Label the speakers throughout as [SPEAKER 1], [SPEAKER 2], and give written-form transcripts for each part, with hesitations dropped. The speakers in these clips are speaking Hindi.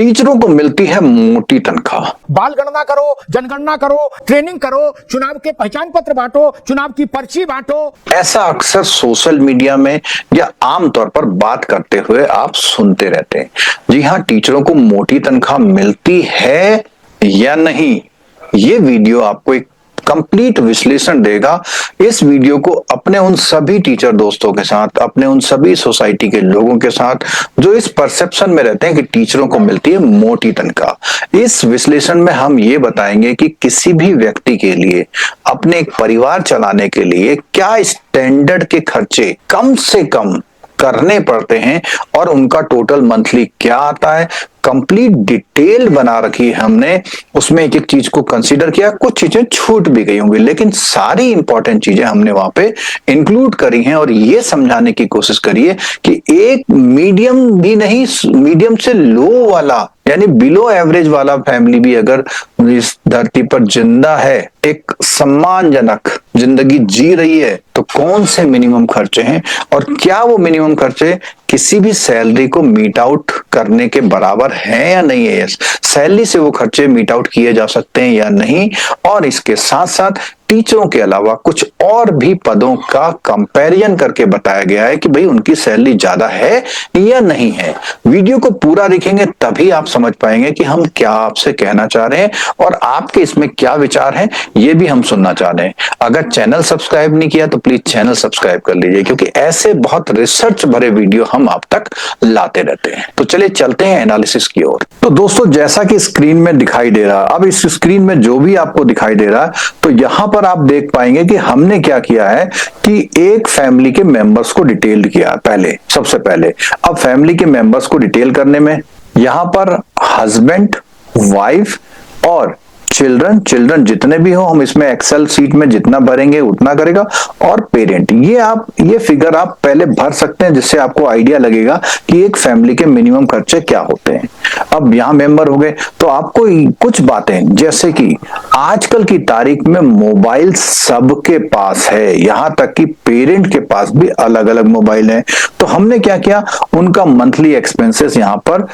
[SPEAKER 1] टीचरों को मिलती है मोटी तनख्वाह।
[SPEAKER 2] बाल गणना करो, जनगणना करो, ट्रेनिंग करो, चुनाव के पहचान पत्र बांटो, चुनाव की पर्ची बांटो।
[SPEAKER 1] ऐसा अक्सर सोशल मीडिया में या आमतौर पर बात करते हुए आप सुनते रहते हैं। जी हाँ, टीचरों को मोटी तनख्वाह मिलती है या नहीं, ये वीडियो आपको एक कंप्लीट विश्लेषण देगा। इस वीडियो को अपने उन सभी टीचर दोस्तों के साथ, अपने उन सभी सोसाइटी के लोगों के साथ जो इस परसेप्शन में रहते हैं कि टीचरों को मिलती है मोटी तनख्वाह। इस विश्लेषण में हम ये बताएंगे कि किसी भी व्यक्ति के लिए अपने एक परिवार चलाने के लिए क्या स्टैंडर्ड के खर्चे कम से कम करने पड़ते हैं और उनका टोटल मंथली क्या आता है। कंप्लीट डिटेल बना रखी है हमने, उसमें एक एक चीज को कंसीडर किया। कुछ चीजें छूट भी गई होंगी लेकिन सारी इंपॉर्टेंट चीजें हमने वहां पे इंक्लूड करी हैं और ये समझाने की कोशिश करिए कि एक मीडियम भी नहीं, मीडियम से लो वाला यानी बिलो एवरेज वाला फैमिली भी अगर इस धरती पर जिंदा है, एक सम्मानजनक जिंदगी जी रही है, तो कौन से मिनिमम खर्चे हैं और क्या वो मिनिमम खर्चे किसी भी सैलरी को मीट आउट करने के बराबर है या नहीं है। सैलरी से वो खर्चे मीट आउट किए जा सकते हैं या नहीं, और इसके साथ साथ टीचरों के अलावा कुछ और भी पदों का कंपैरिजन करके बताया गया है कि भाई उनकी सैलरी ज्यादा है या नहीं है। वीडियो को पूरा देखेंगे तभी आप समझ पाएंगे कि हम क्या आपसे कहना चाह रहे हैं और आपके इसमें क्या विचार हैं, ये भी हम सुनना चाह रहे हैं। अगर चैनल सब्सक्राइब नहीं किया तो प्लीज चैनल सब्सक्राइब कर लीजिए, क्योंकि ऐसे बहुत रिसर्च भरे वीडियो हम आप तक लाते रहते हैं। तो चलिए चलते हैं एनालिसिस की ओर। तो दोस्तों, जैसा कि स्क्रीन में दिखाई दे रहा, अब इस स्क्रीन में जो भी आपको दिखाई दे रहा है, तो यहां पर आप देख पाएंगे कि हमने क्या किया है कि एक फैमिली के मेंबर्स को डिटेल किया पहले, सबसे पहले। अब फैमिली के मेंबर्स को डिटेल करने में यहां पर हस्बैंड, वाइफ और चिल्ड्रन जितने भी हो, हम इसमें एक्सेल सीट में जितना भरेंगे उतना करेगा, और पेरेंट। ये फिगर आप पहले भर सकते हैं जिससे आपको आइडिया लगेगा कि एक फैमिली के मिनिमम खर्चे क्या होते हैं। अब यहां मेंबर हो गए तो आपको कुछ बातें, जैसे कि आजकल की तारीख में मोबाइल सबके पास है, यहां तक कि पेरेंट के पास भी अलग अलग मोबाइल है। तो हमने क्या किया, उनका मंथली एक्सपेंसेस यहां पर,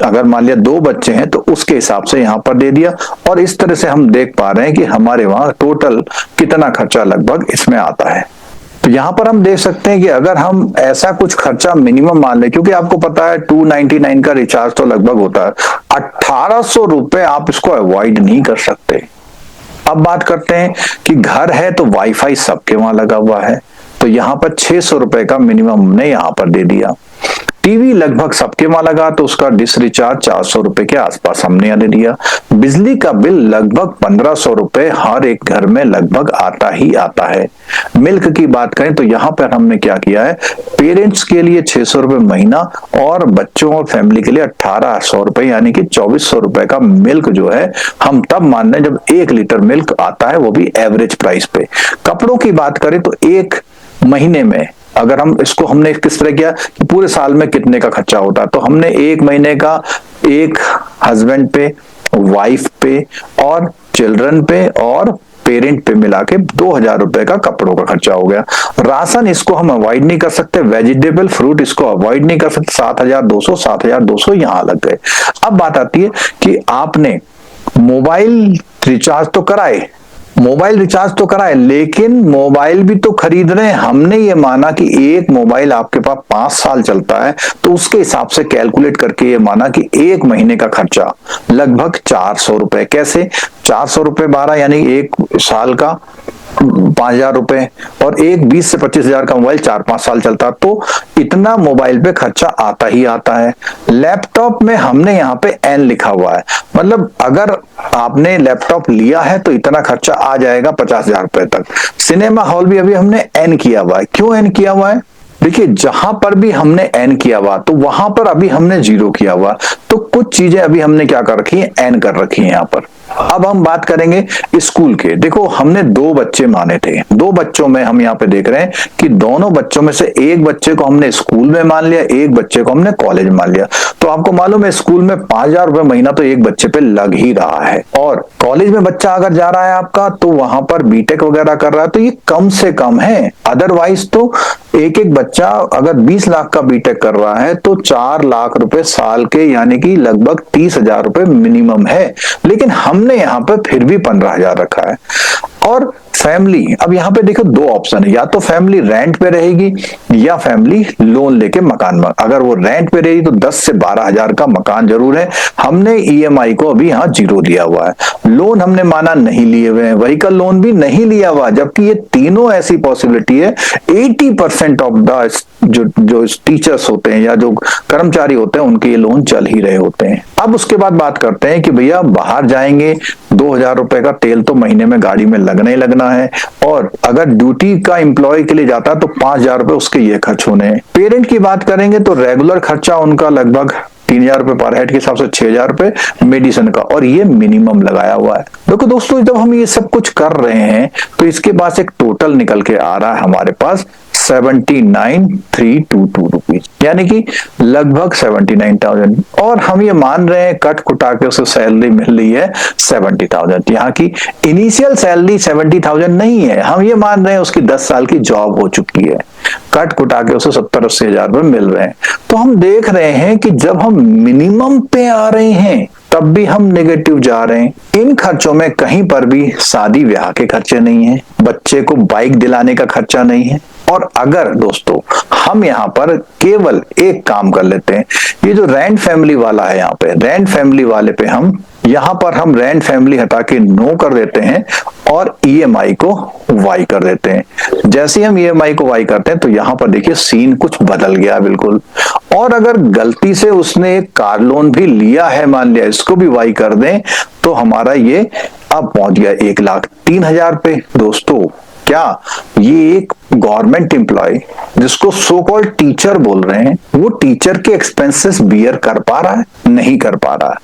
[SPEAKER 1] अगर मान लिया 2 बच्चे हैं तो उसके हिसाब से यहां पर दे दिया, और इस तरह से हम देख पा रहे हैं कि हमारे वहां टोटल कितना खर्चा लगभग इसमें आता है। तो यहां पर हम देख सकते हैं कि अगर हम ऐसा कुछ खर्चा मिनिमम मान लें, क्योंकि आपको पता है 299 का रिचार्ज तो लगभग होता है, 1800 रुपए आप इसको अवॉइड नहीं कर सकते। अब बात करते हैं कि घर है तो वाईफाई सबके वहां लगा हुआ है, तो यहां पर 600 रुपए का मिनिमम हमने यहां पर दे दिया। टीवी लगभग सबके वहां लगा तो उसका डिश रिचार्ज 400 रुपए के आसपास हमने यहाँ दे दिया। बिजली का बिल लगभग 1500 रुपए हर एक घर में लगभग आता ही आता है। मिल्क की बात करें तो यहाँ पर हमने क्या किया है, पेरेंट्स के लिए 600 रुपए महीना और बच्चों और फैमिली के लिए 1800 रुपए यानी कि 2400 रुपए का मिल्क जो है हम तब मान रहे हैं जब 1 लीटर मिल्क आता है, वो भी एवरेज प्राइस पे। कपड़ों की बात करें तो एक महीने में अगर हम इसको हमने किस तरह किया कि पूरे साल में कितने का खर्चा होता है, तो हमने एक महीने का एक हस्बैंड पे, वाइफ पे और चिल्ड्रन पे और पेरेंट पे मिला के 2000 रुपए का कपड़ों का खर्चा हो गया। राशन इसको हम अवॉइड नहीं कर सकते, वेजिटेबल फ्रूट इसको अवॉइड नहीं कर सकते, 7200 यहां लग गए। अब बात आती है कि आपने मोबाइल रिचार्ज तो कराए, लेकिन मोबाइल भी तो खरीद रहे हैं। हमने ये माना कि एक मोबाइल आपके पास 5 साल चलता है, तो उसके हिसाब से कैलकुलेट करके ये माना कि एक महीने का खर्चा लगभग 400 रुपए। कैसे 400 रुपए 12 यानी एक साल का 5000 रुपए, और एक 20 से 25 हजार का मोबाइल 4-5 साल चलता, तो इतना मोबाइल पे खर्चा आता ही आता है। लैपटॉप में हमने यहाँ पे एन लिखा हुआ है, मतलब अगर आपने लैपटॉप लिया है तो इतना खर्चा आ जाएगा 50,000 रुपए तक। सिनेमा हॉल भी अभी हमने एन किया हुआ है। क्यों एन किया हुआ है? देखिए, जहां पर भी हमने एन किया हुआ तो वहां पर अभी हमने 0 किया हुआ, तो कुछ चीजें अभी हमने क्या कर रखी है, एन कर रखी है यहाँ पर। अब हम बात करेंगे स्कूल के। देखो, हमने 2 बच्चे माने थे, 2 बच्चों में हम यहाँ पे देख रहे हैं कि दोनों बच्चों में से एक बच्चे को हमने स्कूल में मान लिया, एक बच्चे को हमने कॉलेज में मान लिया। तो आपको मालूम है स्कूल में 5000 रुपए महीना तो एक बच्चे पे लग ही रहा है, और कॉलेज में बच्चा अगर जा रहा है आपका तो वहां पर बीटेक वगैरह कर रहा है तो ये कम से कम है। अदरवाइज तो एक बच्चा अगर 20 लाख का बीटेक कर रहा है तो 4 लाख रुपए साल के यानी यानी कि लगभग 30,000 रुपए मिनिमम है, लेकिन हमने यहाँ पर फिर भी 15,000 रखा है। और फैमिली, अब यहाँ पे देखो दो ऑप्शन है, या तो फैमिली रेंट पे रहेगी या फैमिली लोन लेके मकान में। अगर वो रेंट पे रहेगी तो 10 से 12,000 का मकान जरूर है। हमने ईएमआई को अभी यहाँ 0 दिया हुआ है। लोन हमने माना नहीं लिए हुए हैं, व्हीकल लोन भी नहीं लिया हुआ, जबकि ये तीनों ऐसी पॉसिबिलिटी है। 80% ऑफ द जो टीचर्स होते हैं या जो कर्मचारी होते हैं उनके ये लोन चल ही रहे होते हैं। अब उसके बाद बात करते हैं कि भैया बाहर जाएंगे 2,000 रुपए का तेल तो महीने में गाड़ी में लगना ही लगना है, और अगर ड्यूटी का एम्प्लॉय के लिए जाता है तो 5,000 रुपए उसके ये खर्च होने हैं। पेरेंट की बात करेंगे तो रेगुलर खर्चा उनका लगभग 3,000 रुपए पर हेड के हिसाब से 6,000 रुपए मेडिसिन का, और ये मिनिमम लगाया हुआ है। देखो दोस्तों, जब हम ये सब कुछ कर रहे हैं तो इसके पास एक टोटल निकल के आ रहा है हमारे पास 79,322 रुपीज, यानी कि लगभग 79,000। और हम ये मान रहे हैं कट कुटा के उसे सैलरी मिल रही है 70,000। यहाँ की इनिशियल सैलरी 70,000 नहीं है, हम ये मान रहे हैं उसकी 10 साल की जॉब हो चुकी है, कट कुटा के उसे 70-80 हजार रुपए मिल रहे हैं। तो हम देख रहे हैं कि जब हम मिनिमम पे आ रहे हैं तब भी हम नेगेटिव जा रहे हैं। इन खर्चों में कहीं पर भी शादी ब्याह के खर्चे नहीं है, बच्चे को बाइक दिलाने का खर्चा नहीं है। और अगर दोस्तों हम यहाँ पर केवल एक काम कर लेते हैं, ये जो रेंट फैमिली वाला है, यहाँ पे रेंट फैमिली वाले पे हम यहाँ पर हम रेंट फैमिली हटा के नो कर देते हैं और ईएमआई को वाई कर देते हैं। जैसे हम ईएमआई को वाई करते हैं तो यहाँ पर देखिए सीन कुछ बदल गया बिल्कुल। और अगर गलती से उसने एक कार लोन भी लिया है, मान लिया इसको भी वाई कर दें, तो हमारा ये अब पहुंच गया 1,03,000 पे। दोस्तों क्या ये एक गवर्नमेंट एम्प्लॉय जिसको सो कॉल्ड टीचर बोल रहे हैं, वो टीचर के एक्सपेंसेस बियर कर पा रहा है? नहीं कर पा रहा है।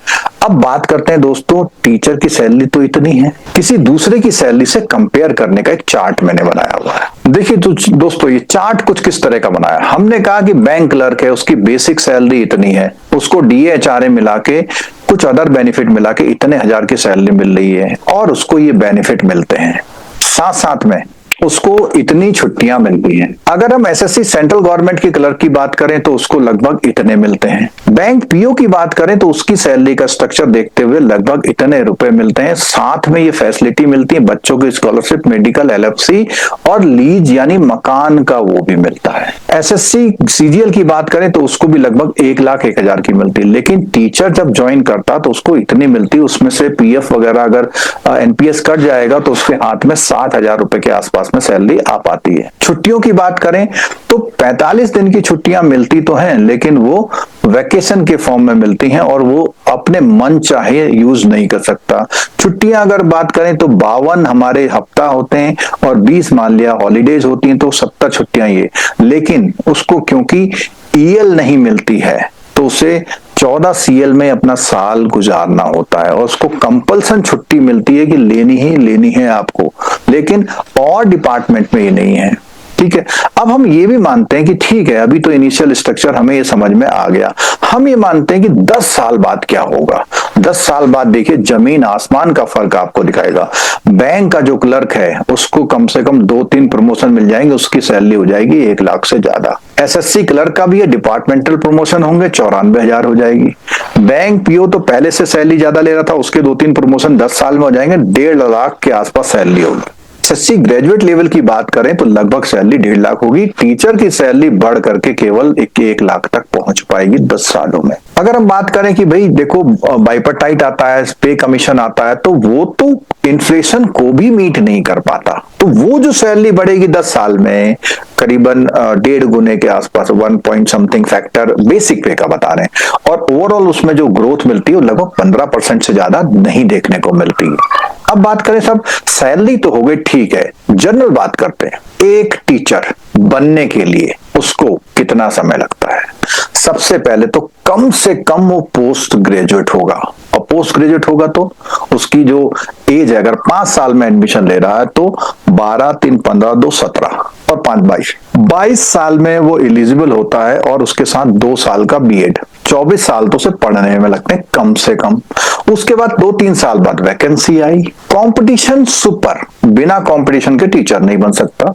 [SPEAKER 1] अब बात करते हैं दोस्तों, टीचर की सैलरी तो इतनी है, किसी दूसरे की सैलरी से कंपेयर करने का एक चार्ट मैंने बनाया हुआ है। देखिए तो दोस्तों ये चार्ट कुछ किस तरह का बनाया। हमने कहा कि बैंक क्लर्क है, उसकी बेसिक सैलरी इतनी है, उसको डीएचआरए मिला के कुछ अदर बेनिफिट मिला के इतने हजार की सैलरी मिल रही है और उसको ये बेनिफिट मिलते हैं, साथ साथ में उसको इतनी छुट्टियां मिलती हैं। अगर हम एसएससी सेंट्रल गवर्नमेंट की क्लर्क की बात करें तो उसको लगभग इतने मिलते हैं। बैंक पीओ की बात करें तो उसकी सैलरी का स्ट्रक्चर देखते हुए लगभग इतने रुपए मिलते हैं। साथ में ये फैसिलिटी मिलती है, बच्चों की स्कॉलरशिप, मेडिकल, एलएफसी और लीज यानी मकान का वो भी मिलता है। एसएससी सीजीएल की बात करें तो उसको भी लगभग 1,01,000 की मिलती है। लेकिन टीचर जब ज्वाइन करता तो उसको इतनी मिलती है, उसमें से पीएफ वगैरह अगर एनपीएस कट जाएगा तो उसके हाथ में 60,000 रुपए के आसपास में सैलरी आ पाती है। छुट्टियों की बात करें तो 45 दिन की छुट्टियां मिलती तो हैं, लेकिन वो वैकेशन के फॉर्म में मिलती हैं और वो अपने मन चाहे यूज नहीं कर सकता। छुट्टियां अगर बात करें तो 52 हमारे हफ्ता होते हैं और 20 मान लिया हॉलीडेज होती हैं, तो 70 छुट्टियां ये। लेकिन उसको क्योंकि ईएल नहीं मिलती है तो उसे 14 सीएल में अपना साल गुजारना होता है और उसको कंपल्सन छुट्टी मिलती है कि लेनी ही लेनी है आपको, लेकिन और डिपार्टमेंट में ये नहीं है। ठीक है, अब हम ये भी मानते हैं कि ठीक है, अभी तो इनिशियल स्ट्रक्चर हमें ये समझ में आ गया। हम ये मानते हैं कि 10 साल बाद क्या होगा। 10 साल बाद देखिए जमीन आसमान का फर्क आपको दिखाएगा। बैंक का जो क्लर्क है उसको कम से कम 2-3 प्रमोशन मिल जाएंगे, उसकी सैलरी हो जाएगी 1 लाख से ज्यादा। एसएससी क्लर्क का भी है, डिपार्टमेंटल प्रमोशन होंगे 94,000 हो जाएगी। बैंक पीओ तो पहले से सैलरी ज्यादा ले रहा था, उसके 2-3 प्रमोशन 10 साल में हो जाएंगे, 1.5 लाख के आसपास सैलरी होगी। एसएससी ग्रेजुएट लेवल की बात करें तो लगभग सैलरी 1.5 लाख होगी। टीचर की सैलरी बढ़ करके केवल 1 लाख तक पहुंच पाएगी 10 सालों में। अगर हम बात करें कि भाई देखो बाइपर्टाइट आता है, पे कमीशन आता है, तो वो तो इन्फ्लेशन को भी मीट नहीं कर पाता। तो वो जो सैलरी बढ़ेगी 10 साल में करीबन 1.5 गुने के आसपास, 1 पॉइंट समथिंग फैक्टर बेसिक पे का बता रहे हैं, और ओवरऑल उसमें जो ग्रोथ मिलती है वो लगभग 15% से ज्यादा नहीं देखने को मिलती है। अब बात करें सब सैलरी तो हो गई, ठीक है, जनरल बात करते हैं। एक टीचर बनने के लिए उसको कितना समय लगता है? सबसे पहले तो कम से कम वो पोस्ट ग्रेजुएट होगा, और पोस्ट ग्रेजुएट होगा तो उसकी जो एज है, अगर 5 साल में एडमिशन ले रहा है तो 12, 3, 15, 2, 17 और 5, 22। 22 साल में वो एलिजिबल होता है और उसके साथ 2 साल का बीएड। 24 साल तो उसे पढ़ने में लगते हैं कम से कम। उसके बाद 2-3 साल बाद वैकेंसी आई, कंपटीशन सुपर, बिना कंपटीशन के टीचर नहीं बन सकता।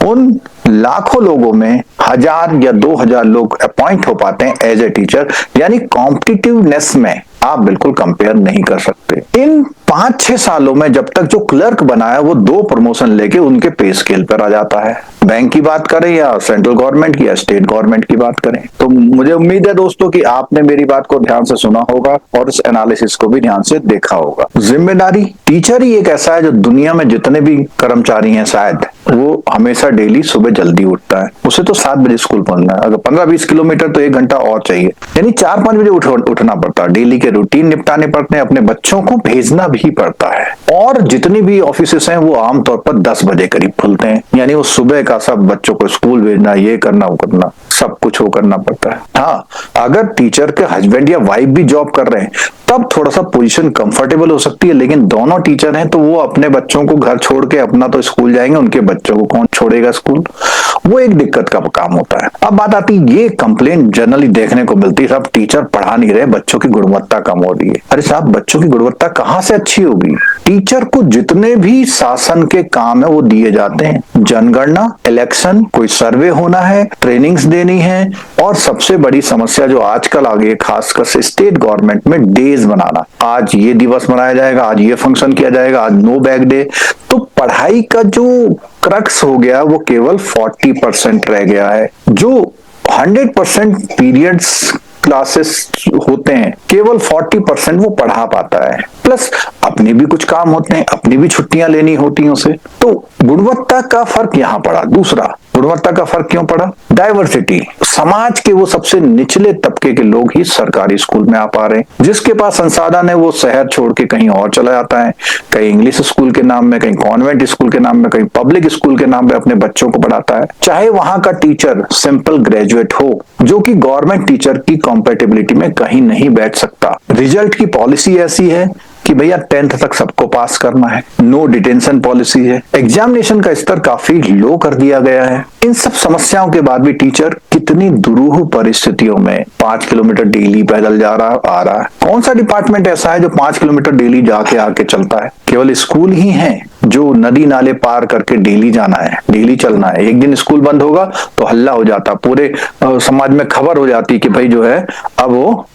[SPEAKER 1] उन लाखों लोगों में 1000 या 2000 लोग अपॉइंट हो पाते हैं एज ए टीचर, यानी कॉम्पिटिटिवनेस में आप बिल्कुल कंपेयर नहीं कर सकते। इन 5-6 सालों में जब तक जो क्लर्क बनाया वो 2 प्रमोशन लेके उनके पे स्केल पर आ जाता है। बैंक की बात करें या सेंट्रल गवर्नमेंट की या स्टेट गवर्नमेंट की बात करें, तो मुझे उम्मीद है दोस्तों कि आपने मेरी बात को ध्यान से सुना होगा और इस एनालिसिस को भी ध्यान से देखा होगा। जिम्मेदारी, टीचर ही एक ऐसा है जो दुनिया में जितने भी कर्मचारी हैं शायद वो हमेशा डेली सुबह जल्दी उठता है। उसे तो 7 बजे स्कूल पहुंचना है, अगर 15-20 किलोमीटर तो 1 घंटा और चाहिए, यानी 4-5 बजे उठना पड़ता है। डेली के रूटीन निपटाने पड़ते हैं, अपने बच्चों को भेजना भी पड़ता है। और जितनी भी ऑफिसेस हैं वो आमतौर पर 10 बजे करीब खुलते हैं, यानी वो सुबह का सब बच्चों को स्कूल भेजना, ये करना वो करना, सब कुछ वो करना पड़ता है। हाँ, अगर टीचर के हस्बैंड या वाइफ भी जॉब कर रहे हैं तब थोड़ा सा पोजीशन कंफर्टेबल हो सकती है, लेकिन दोनों टीचर हैं तो वो अपने बच्चों को घर छोड़ के अपना तो स्कूल जाएंगे, उनके बच्चों को कौन छोड़ेगा स्कूल, वो एक दिक्कत का काम होता है। अब बात आती है, ये कंप्लेंट जनरली देखने को मिलती है, साहब टीचर पढ़ा नहीं रहे, बच्चों की गुणवत्ता कम हो रही है। अरे साहब, बच्चों की गुणवत्ता कहाँ से अच्छी होगी? टीचर को जितने भी शासन के काम है वो दिए जाते हैं, जनगणना, इलेक्शन, कोई सर्वे होना है, ट्रेनिंग्स देनी है, और सबसे बड़ी समस्या जो आजकल आ गई है खासकर से स्टेट गवर्नमेंट में, डेज बनाना। आज ये दिवस मनाया जाएगा, आज ये फंक्शन किया जाएगा, आज नो बैग डे। तो पढ़ाई का जो क्रक्स हो गया वो केवल 40% रह गया है। जो 100% पीरियड्स क्लासेस होते हैं केवल 40% वो पढ़ा पाता है, प्लस अपने भी कुछ काम होते हैं, अपनी भी छुट्टियां लेनी होती हैं उसे। तो गुणवत्ता का फर्क यहां पड़ा। दूसरा, गुणवत्ता का फर्क क्यों पड़ा? डाइवर्सिटी। समाज के वो सबसे निचले तबके के लोग ही सरकारी स्कूल में आ पा रहे हैं। जिसके पास संसाधन है वो शहर छोड़ के कहीं और चला जाता है, कहीं इंग्लिश स्कूल के नाम में, कहीं कॉन्वेंट स्कूल के नाम में, कहीं पब्लिक स्कूल के नाम पे अपने बच्चों को पढ़ाता है। चाहे वहां का टीचर सिंपल ग्रेजुएट हो, जो कि गवर्नमेंट टीचर की कॉम्पेटेबिलिटी में कहीं नहीं बैठ सकता। रिजल्ट की पॉलिसी ऐसी है कि भैया 10th तक सबको पास करना है, नो डिटेंशन पॉलिसी है, एग्जामिनेशन का स्तर काफी लो कर दिया गया है। इन सब समस्याओं के बाद भी टीचर कितनी दुरूह परिस्थितियों में 5 किलोमीटर डेली पैदल जा रहा आ रहा है। कौन सा डिपार्टमेंट ऐसा है जो 5 किलोमीटर डेली जाके आके चलता है? केवल स्कूल ही है जो नदी नाले पार करके डेली जाना है, डेली चलना है। एक दिन स्कूल बंद होगा तो हल्ला हो जाता, पूरे समाज में खबर हो जाती कि भाई जो है अब वो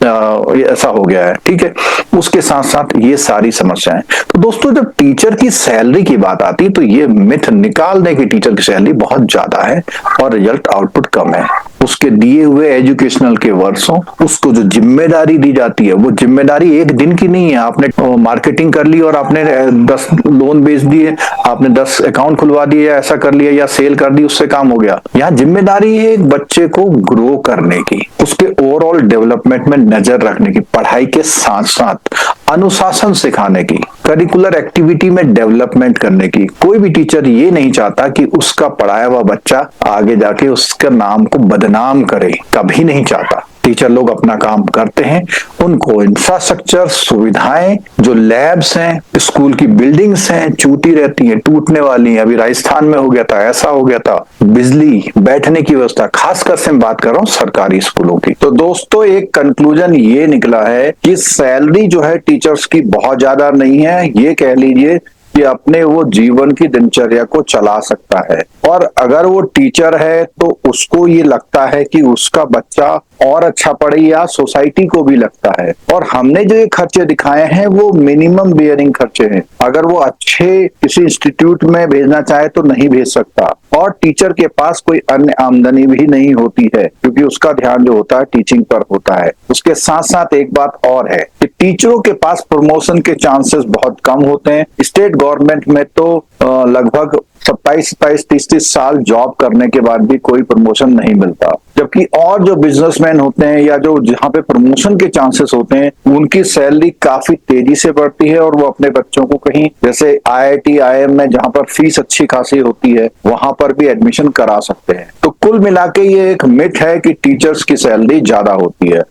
[SPEAKER 1] ऐसा हो गया है। ठीक है, उसके साथ साथ ये सारी समस्याएं। तो दोस्तों, जब टीचर की सैलरी की बात आती है तो ये मिथ निकाल दें कि टीचर की सैलरी बहुत ज्यादा है और रिजल्ट आउटपुट कम है। उसके दिए हुए एजुकेशनल के वर्षों, उसको जो जिम्मेदारी दी जाती है वो जिम्मेदारी एक दिन की नहीं है। आपने मार्केटिंग कर ली और आपने 10 लोन बेच दिए, आपने 10 अकाउंट खुलवा दिए, या ऐसा कर लिया या सेल कर दी, उससे काम हो गया। यहाँ जिम्मेदारी है एक बच्चे को ग्रो करने की, उसके ओवरऑल डेवलपमेंट में नजर रखने की, पढ़ाई के साथ साथ अनुशासन सिखाने की, करिकुलर एक्टिविटी में डेवलपमेंट करने की। कोई भी टीचर ये नहीं चाहता कि उसका पढ़ाया हुआ बच्चा आगे जाके उसके नाम को बदनाम करे, कभी नहीं चाहता। टीचर लोग अपना काम करते हैं, उनको इंफ्रास्ट्रक्चर, सुविधाएं, जो लैब्स हैं, स्कूल की बिल्डिंग्स हैं, टूटी रहती हैं, टूटने वाली हैं। अभी राजस्थान में हो गया था, ऐसा हो गया था। बिजली, बैठने की व्यवस्था, खासकर से मैं बात कर रहा हूँ सरकारी स्कूलों की। तो दोस्तों, एक कंक्लूजन ये निकला है कि सैलरी जो है टीचर्स की बहुत ज्यादा नहीं है। ये कह लीजिए कि अपने वो जीवन की दिनचर्या को चला सकता है, और अगर वो टीचर है तो उसको ये लगता है कि उसका बच्चा और अच्छा पढ़े, या सोसाइटी को भी लगता है। और हमने जो ये खर्चे दिखाए हैं वो मिनिमम बियरिंग खर्चे हैं। अगर वो अच्छे किसी इंस्टीट्यूट में भेजना चाहे तो नहीं भेज सकता, और टीचर के पास कोई अन्य आमदनी भी नहीं होती है, क्योंकि उसका ध्यान जो होता है टीचिंग पर होता है। उसके साथ साथ एक बात और है कि टीचरों के पास प्रमोशन के चांसेस बहुत कम होते हैं। स्टेट गवर्नमेंट में तो लगभग 27, 30 साल जॉब करने के बाद भी कोई प्रमोशन नहीं मिलता, जबकि और जो बिजनेसमैन होते हैं या जो जहाँ पे प्रमोशन के चांसेस होते हैं उनकी सैलरी काफी तेजी से बढ़ती है, और वो अपने बच्चों को कहीं जैसे IIT, IIM में जहाँ पर फीस अच्छी खासी होती है वहां पर भी एडमिशन करा सकते हैं। तो कुल मिला के ये एक मिथ है कि टीचर्स की सैलरी ज्यादा होती है।